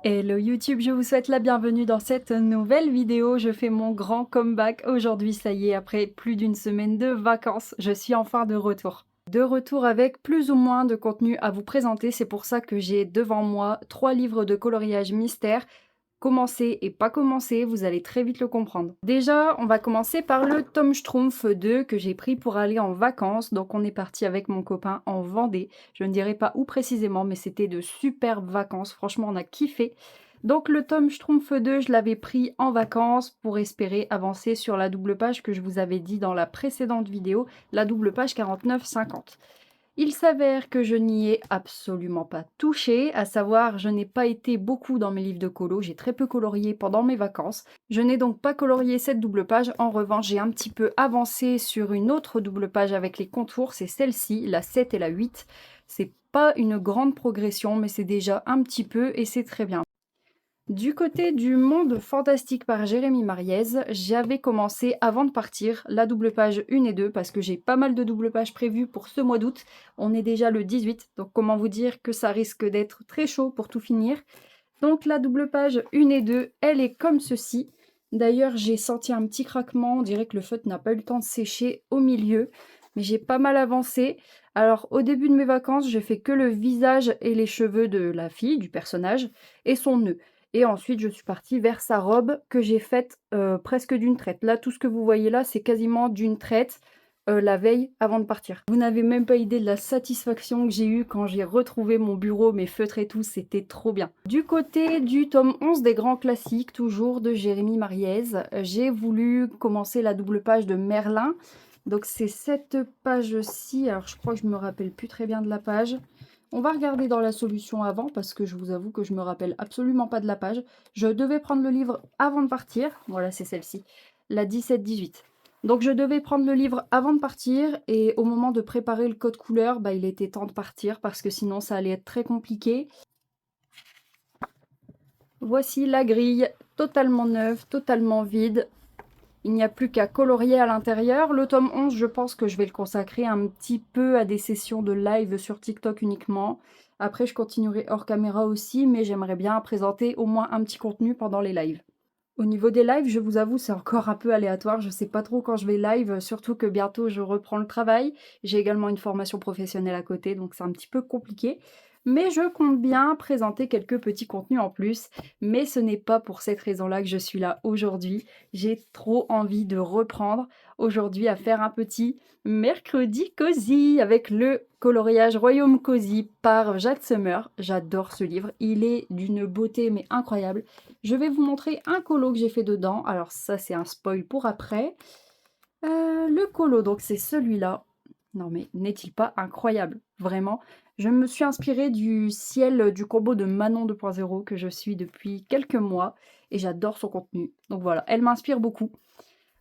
Hello YouTube, je vous souhaite la bienvenue dans cette nouvelle vidéo. Je fais mon grand comeback aujourd'hui, ça y est, après plus d'une semaine de vacances, je suis enfin de retour. De retour avec plus ou moins de contenu à vous présenter, c'est pour ça que j'ai devant moi 3 livres de coloriage mystère. Commencer et pas commencer, vous allez très vite le comprendre. Déjà, on va commencer par le Tom Schtroumpf 2 que j'ai pris pour aller en vacances. Donc on est parti avec mon copain en Vendée. Je ne dirai pas où précisément, mais c'était de superbes vacances. Franchement, on a kiffé. Donc le Tom Schtroumpf 2, je l'avais pris en vacances pour espérer avancer sur la double page que je vous avais dit dans la précédente vidéo, la double page 49-50. Il s'avère que je n'y ai absolument pas touché, à savoir je n'ai pas été beaucoup dans mes livres de colo, j'ai très peu colorié pendant mes vacances. Je n'ai donc pas colorié cette double page, en revanche j'ai un petit peu avancé sur une autre double page avec les contours, c'est celle-ci, la 7 et la 8. C'est pas une grande progression mais c'est déjà un petit peu et c'est très bien. Du côté du Monde fantastique par Jérémy Mariez, j'avais commencé avant de partir la double page 1 et 2 parce que j'ai pas mal de double pages prévues pour ce mois d'août. On est déjà le 18, donc comment vous dire que ça risque d'être très chaud pour tout finir. Donc la double page 1 et 2, elle est comme ceci. D'ailleurs, j'ai senti un petit craquement, on dirait que le feutre n'a pas eu le temps de sécher au milieu, mais j'ai pas mal avancé. Alors au début de mes vacances, j'ai fait que le visage et les cheveux de la fille, du personnage, et son nœud. Et ensuite, je suis partie vers sa robe que j'ai faite presque d'une traite. Là, tout ce que vous voyez là, c'est quasiment d'une traite la veille avant de partir. Vous n'avez même pas idée de la satisfaction que j'ai eue quand j'ai retrouvé mon bureau, mes feutres et tout, c'était trop bien. Du côté du tome 11 des grands classiques, toujours de Jérémy Mariez, j'ai voulu commencer la double page de Merlin. Donc c'est cette page-ci, alors je crois que je me rappelle plus très bien de la page. On va regarder dans la solution avant parce que je vous avoue que je me rappelle absolument pas de la page. Je devais prendre le livre avant de partir. Voilà, c'est celle-ci, la 17-18. Donc je devais prendre le livre avant de partir et au moment de préparer le code couleur, bah, il était temps de partir parce que sinon ça allait être très compliqué. Voici la grille, totalement neuve, totalement vide. Il n'y a plus qu'à colorier à l'intérieur. Le tome 11, je pense que je vais le consacrer un petit peu à des sessions de live sur TikTok uniquement. Après, je continuerai hors caméra aussi, mais j'aimerais bien présenter au moins un petit contenu pendant les lives. Au niveau des lives, je vous avoue, c'est encore un peu aléatoire. Je ne sais pas trop quand je vais live, surtout que bientôt je reprends le travail. J'ai également une formation professionnelle à côté, donc c'est un petit peu compliqué. Mais je compte bien présenter quelques petits contenus en plus. Mais ce n'est pas pour cette raison-là que je suis là aujourd'hui. J'ai trop envie de reprendre aujourd'hui à faire un petit mercredi cosy avec le coloriage Royaume Cozy par Jade Summer. J'adore ce livre, il est d'une beauté mais incroyable. Je vais vous montrer un colo que j'ai fait dedans. Alors ça c'est un spoil pour après. Le colo, donc c'est celui-là. Non mais n'est-il pas incroyable? Vraiment. Je me suis inspirée du ciel du combo de Manon 2.0 que je suis depuis quelques mois. Et j'adore son contenu. Donc voilà, elle m'inspire beaucoup.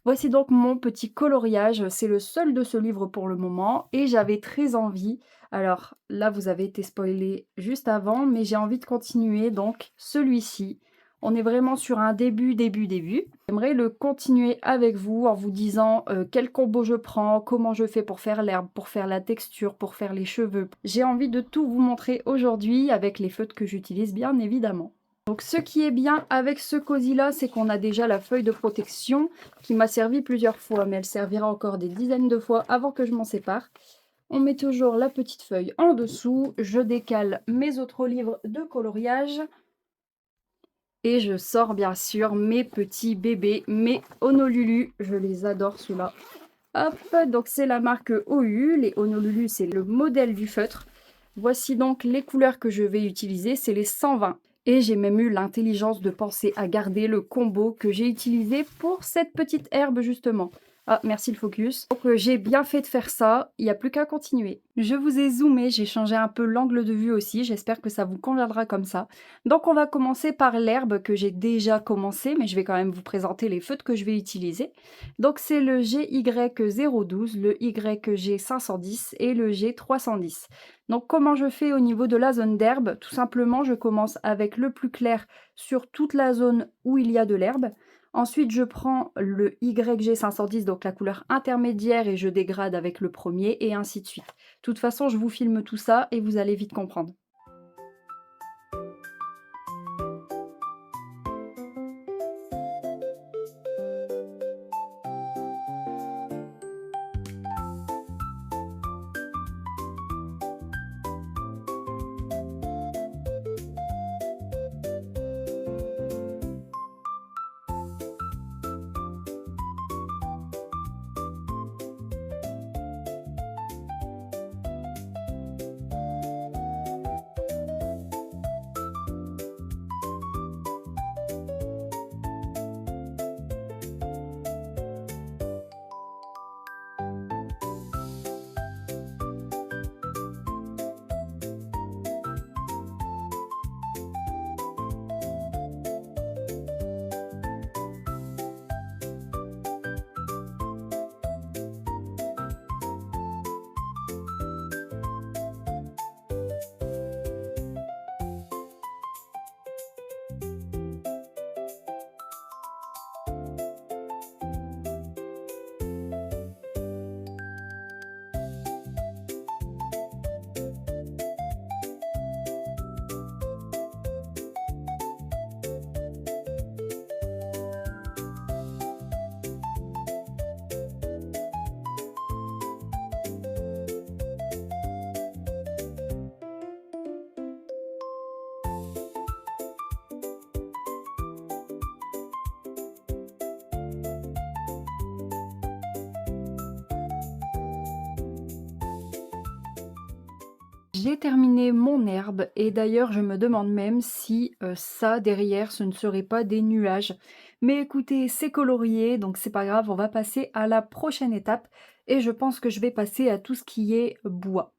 Voici donc mon petit coloriage. C'est le seul de ce livre pour le moment. Et j'avais très envie. Alors là, vous avez été spoilé juste avant. Mais j'ai envie de continuer. Donc celui-ci. On est vraiment sur un début. J'aimerais le continuer avec vous en vous disant quel combo je prends, comment je fais pour faire l'herbe, pour faire la texture, pour faire les cheveux. J'ai envie de tout vous montrer aujourd'hui avec les feutres que j'utilise bien évidemment. Donc ce qui est bien avec ce cosy là, c'est qu'on a déjà la feuille de protection qui m'a servi plusieurs fois, mais elle servira encore des dizaines de fois avant que je m'en sépare. On met toujours la petite feuille en dessous, je décale mes autres livres de coloriage. Et je sors bien sûr mes petits bébés, mes Honolulu, je les adore ceux-là. Hop, donc c'est la marque OU, les Honolulu c'est le modèle du feutre. Voici donc les couleurs que je vais utiliser, c'est les 120. Et j'ai même eu l'intelligence de penser à garder le combo que j'ai utilisé pour cette petite herbe justement. Ah, merci le focus. Donc j'ai bien fait de faire ça, il n'y a plus qu'à continuer. Je vous ai zoomé, j'ai changé un peu l'angle de vue aussi, j'espère que ça vous conviendra comme ça. Donc on va commencer par l'herbe que j'ai déjà commencé, mais je vais quand même vous présenter les feutres que je vais utiliser. Donc c'est le GY012, le YG510 et le G310. Donc comment je fais au niveau de la zone d'herbe? Tout simplement, je commence avec le plus clair sur toute la zone où il y a de l'herbe. Ensuite, je prends le YG510, donc la couleur intermédiaire, et je dégrade avec le premier, et ainsi de suite. De toute façon, je vous filme tout ça et vous allez vite comprendre. J'ai terminé mon herbe et d'ailleurs je me demande même si ça derrière ce ne serait pas des nuages. Mais écoutez, c'est colorié donc c'est pas grave, on va passer à la prochaine étape et je pense que je vais passer à tout ce qui est bois.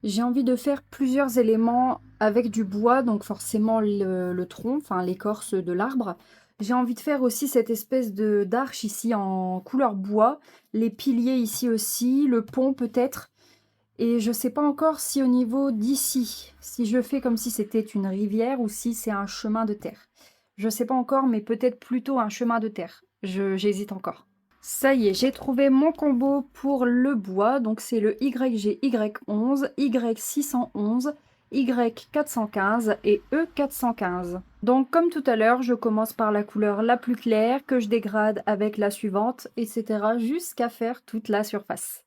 J'ai envie de faire plusieurs éléments avec du bois, donc forcément le tronc, enfin l'écorce de l'arbre. J'ai envie de faire aussi cette espèce de d'arche ici en couleur bois, les piliers ici aussi, le pont peut-être. Et je sais pas encore si au niveau d'ici, si je fais comme si c'était une rivière ou si c'est un chemin de terre. Je sais pas encore, mais peut-être plutôt un chemin de terre. J'hésite encore. Ça y est, j'ai trouvé mon combo pour le bois. Donc c'est le YGY11, Y611, Y415 et E415. Donc comme tout à l'heure, je commence par la couleur la plus claire que je dégrade avec la suivante, etc. jusqu'à faire toute la surface.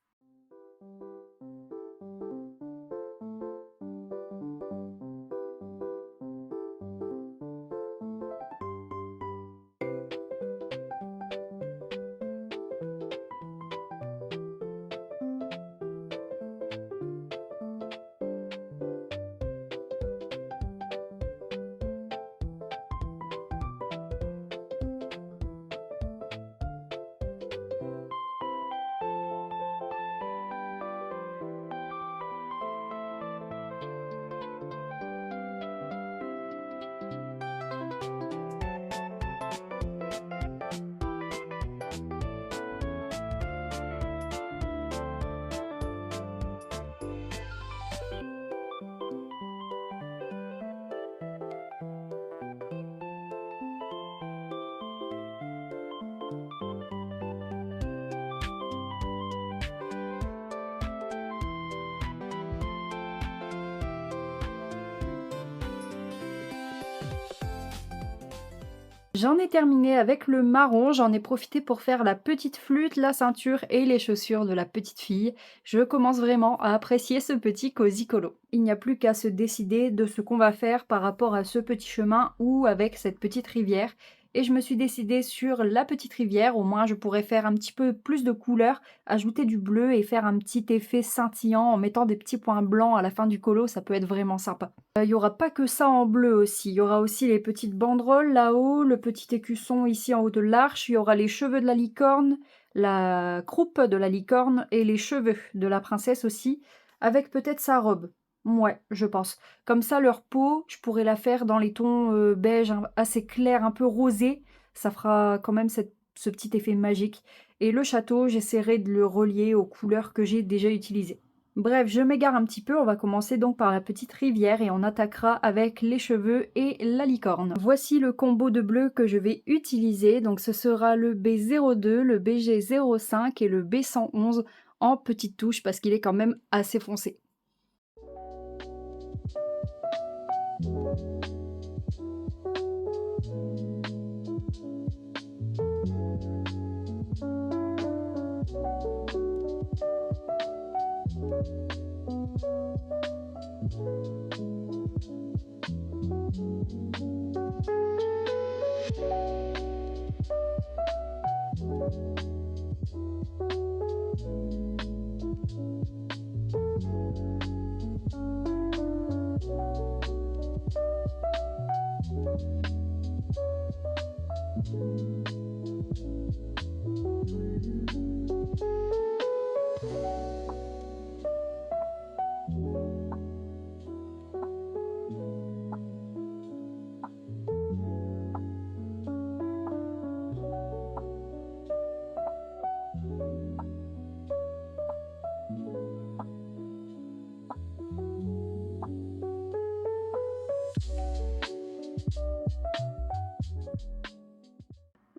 J'en ai terminé avec le marron, j'en ai profité pour faire la petite flûte, la ceinture et les chaussures de la petite fille. Je commence vraiment à apprécier ce petit cosy colo. Il n'y a plus qu'à se décider de ce qu'on va faire par rapport à ce petit chemin ou avec cette petite rivière. Et je me suis décidée sur la petite rivière, au moins je pourrais faire un petit peu plus de couleurs, ajouter du bleu et faire un petit effet scintillant en mettant des petits points blancs à la fin du colo, ça peut être vraiment sympa. Il n'y aura pas que ça en bleu aussi, il y aura aussi les petites banderoles là-haut, le petit écusson ici en haut de l'arche, il y aura les cheveux de la licorne, la croupe de la licorne et les cheveux de la princesse aussi, avec peut-être sa robe. Ouais, je pense. Comme ça, leur peau, je pourrais la faire dans les tons beige assez clairs, un peu rosés. Ça fera quand même ce petit effet magique. Et le château, j'essaierai de le relier aux couleurs que j'ai déjà utilisées. Bref, je m'égare un petit peu, on va commencer donc par la petite rivière et on attaquera avec les cheveux et la licorne. Voici le combo de bleu que je vais utiliser, donc ce sera le B02, le BG05 et le B111 en petite touche parce qu'il est quand même assez foncé.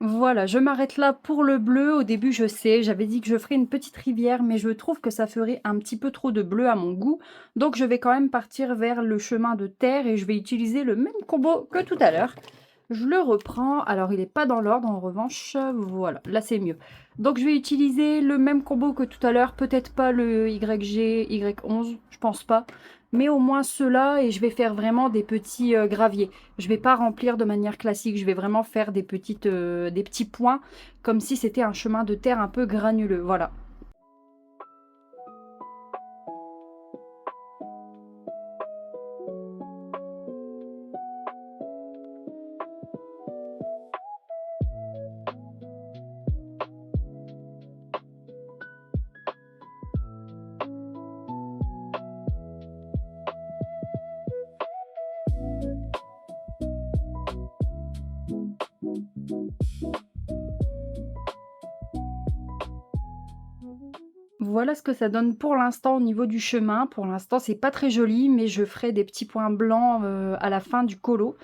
Voilà, je m'arrête là pour le bleu. Au début, je sais, j'avais dit que je ferais une petite rivière, mais je trouve que ça ferait un petit peu trop de bleu à mon goût. Donc, je vais quand même partir vers le chemin de terre et je vais utiliser le même combo que tout à l'heure. Je le reprends. Alors, il n'est pas dans l'ordre, en revanche. Voilà, là, c'est mieux. Donc, je vais utiliser le même combo que tout à l'heure. Peut-être pas le YG, Y11, je pense pas. Mais au moins ceux-là, et je vais faire vraiment des petits graviers. Je vais pas remplir de manière classique, je vais vraiment faire des petits points, comme si c'était un chemin de terre un peu granuleux, voilà. Voilà ce que ça donne pour l'instant au niveau du chemin. Pour l'instant, c'est pas très joli, mais je ferai des petits points blancs à la fin du colo.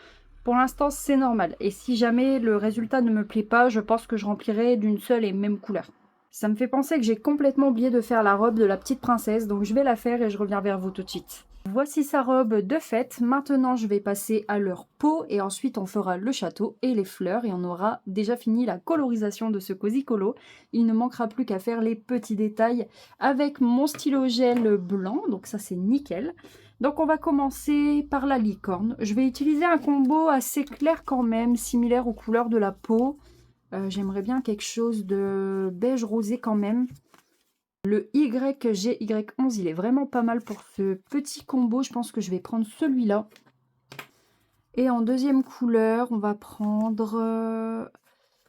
Pour l'instant, c'est normal. Et si jamais le résultat ne me plaît pas, je pense que je remplirai d'une seule et même couleur. Ça me fait penser que j'ai complètement oublié de faire la robe de la petite princesse, donc je vais la faire et je reviens vers vous tout de suite. Voici sa robe de fête. Maintenant, je vais passer à leur peau et ensuite on fera le château et les fleurs et on aura déjà fini la colorisation de ce cosy colo. Il ne manquera plus qu'à faire les petits détails avec mon stylo gel blanc, donc ça c'est nickel. Donc on va commencer par la licorne. Je vais utiliser un combo assez clair quand même, similaire aux couleurs de la peau. J'aimerais bien quelque chose de beige rosé quand même. Le YGY11, il est vraiment pas mal pour ce petit combo. Je pense que je vais prendre celui-là. Et en deuxième couleur, on va prendre...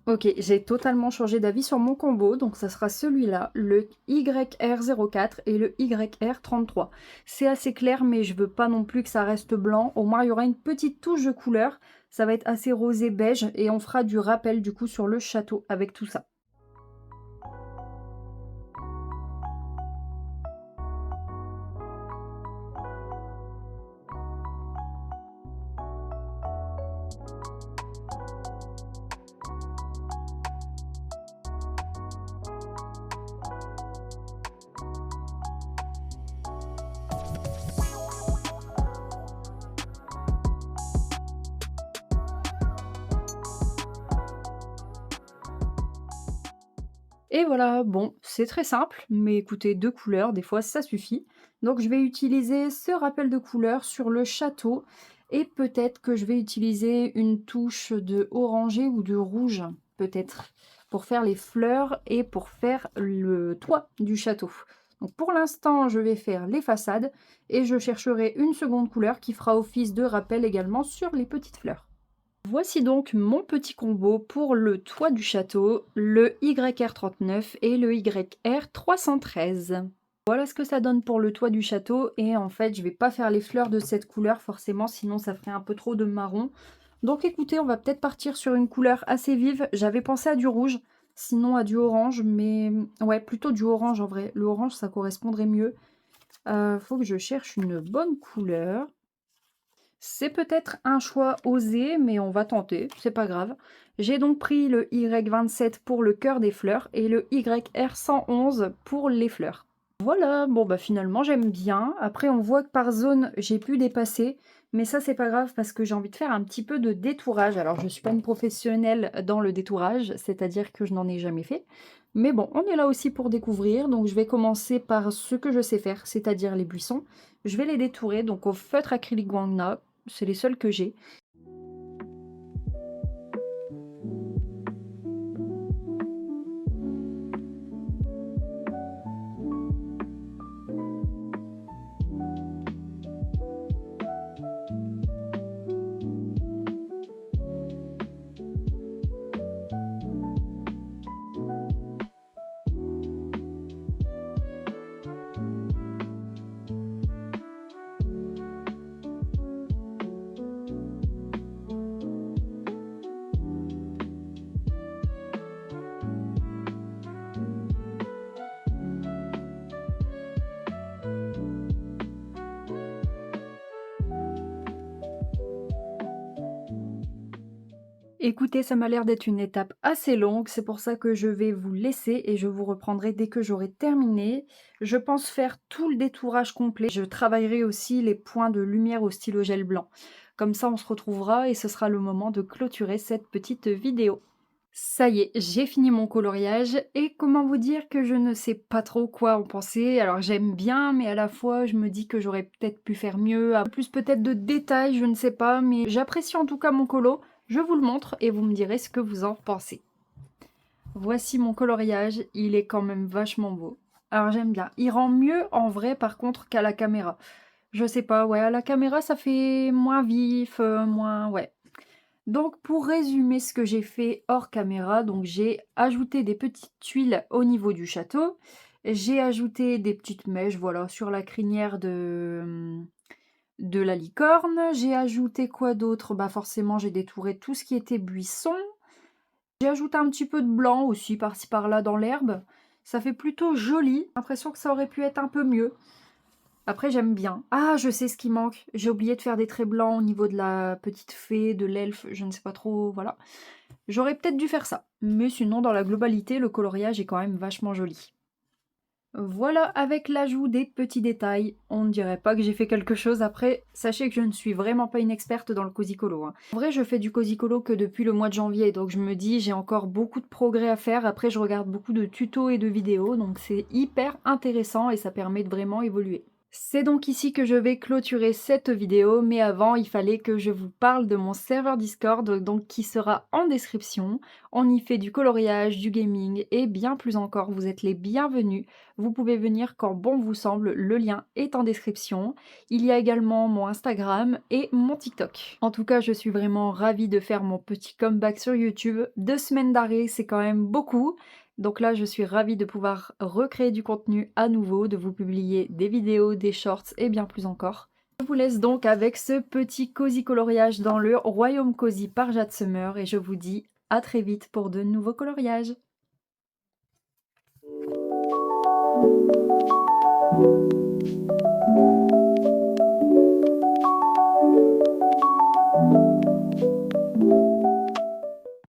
Ok, j'ai totalement changé d'avis sur mon combo. Donc ça sera celui-là, le YR04 et le YR33. C'est assez clair, mais je veux pas non plus que ça reste blanc. Au moins, il y aura une petite touche de couleur. Ça va être assez rosé beige et on fera du rappel du coup sur le château avec tout ça. Et voilà, bon, c'est très simple, mais écoutez, 2 couleurs, des fois ça suffit. Donc je vais utiliser ce rappel de couleur sur le château et peut-être que je vais utiliser une touche de orangé ou de rouge, peut-être, pour faire les fleurs et pour faire le toit du château. Donc pour l'instant, je vais faire les façades et je chercherai une seconde couleur qui fera office de rappel également sur les petites fleurs. Voici donc mon petit combo pour le toit du château, le YR39 et le YR313. Voilà ce que ça donne pour le toit du château et en fait je vais pas faire les fleurs de cette couleur forcément sinon ça ferait un peu trop de marron. Donc écoutez, on va peut-être partir sur une couleur assez vive. J'avais pensé à du rouge, sinon à du orange, mais ouais plutôt du orange en vrai. Le orange ça correspondrait mieux. Faut que je cherche une bonne couleur. C'est peut-être un choix osé, mais on va tenter, c'est pas grave. J'ai donc pris le Y27 pour le cœur des fleurs et le YR111 pour les fleurs. Voilà, bon bah finalement j'aime bien. Après on voit que par zone j'ai pu dépasser, mais ça c'est pas grave parce que j'ai envie de faire un petit peu de détourage. Alors je suis pas une professionnelle dans le détourage, c'est-à-dire que je n'en ai jamais fait. Mais bon, on est là aussi pour découvrir, donc je vais commencer par ce que je sais faire, c'est-à-dire les buissons. Je vais les détourer donc au feutre acrylique Wangna, c'est les seuls que j'ai. Écoutez, ça m'a l'air d'être une étape assez longue, c'est pour ça que je vais vous laisser et je vous reprendrai dès que j'aurai terminé. Je pense faire tout le détourage complet. Je travaillerai aussi les points de lumière au stylo gel blanc. Comme ça, on se retrouvera et ce sera le moment de clôturer cette petite vidéo. Ça y est, j'ai fini mon coloriage et comment vous dire que je ne sais pas trop quoi en penser. Alors j'aime bien, mais à la fois je me dis que j'aurais peut-être pu faire mieux, plus peut-être de détails, je ne sais pas, mais j'apprécie en tout cas mon colo. Je vous le montre et vous me direz ce que vous en pensez. Voici mon coloriage, il est quand même vachement beau. Alors j'aime bien, il rend mieux en vrai par contre qu'à la caméra. Je sais pas, ouais, à la caméra ça fait moins vif, moins... ouais. Donc pour résumer ce que j'ai fait hors caméra, donc j'ai ajouté des petites tuiles au niveau du château. J'ai ajouté des petites mèches, voilà, sur la crinière de la licorne. J'ai ajouté quoi d'autre? Bah forcément j'ai détouré tout ce qui était buisson. J'ai ajouté un petit peu de blanc aussi par-ci par-là dans l'herbe. Ça fait plutôt joli. J'ai l'impression que ça aurait pu être un peu mieux. Après, j'aime bien. Ah, je sais ce qui manque. J'ai oublié de faire des traits blancs au niveau de la petite fée, de l'elfe, je ne sais pas trop, voilà. J'aurais peut-être dû faire ça. Mais sinon, dans la globalité, le coloriage est quand même vachement joli. Voilà, avec l'ajout des petits détails, on ne dirait pas que j'ai fait quelque chose. Après, sachez que je ne suis vraiment pas une experte dans le cosicolo, hein. En vrai, je fais du cosicolo que depuis le mois de janvier, donc je me dis j'ai encore beaucoup de progrès à faire. Après, je regarde beaucoup de tutos et de vidéos, donc c'est hyper intéressant et ça permet de vraiment évoluer. C'est donc ici que je vais clôturer cette vidéo, mais avant il fallait que je vous parle de mon serveur Discord, donc qui sera en description. On y fait du coloriage, du gaming et bien plus encore, vous êtes les bienvenus. Vous pouvez venir quand bon vous semble, le lien est en description. Il y a également mon Instagram et mon TikTok. En tout cas, je suis vraiment ravie de faire mon petit comeback sur YouTube. 2 semaines d'arrêt, c'est quand même beaucoup. Donc là, je suis ravie de pouvoir recréer du contenu à nouveau, de vous publier des vidéos, des shorts et bien plus encore. Je vous laisse donc avec ce petit cosy coloriage dans le Royaume Cozy par Jade Summer et je vous dis à très vite pour de nouveaux coloriages.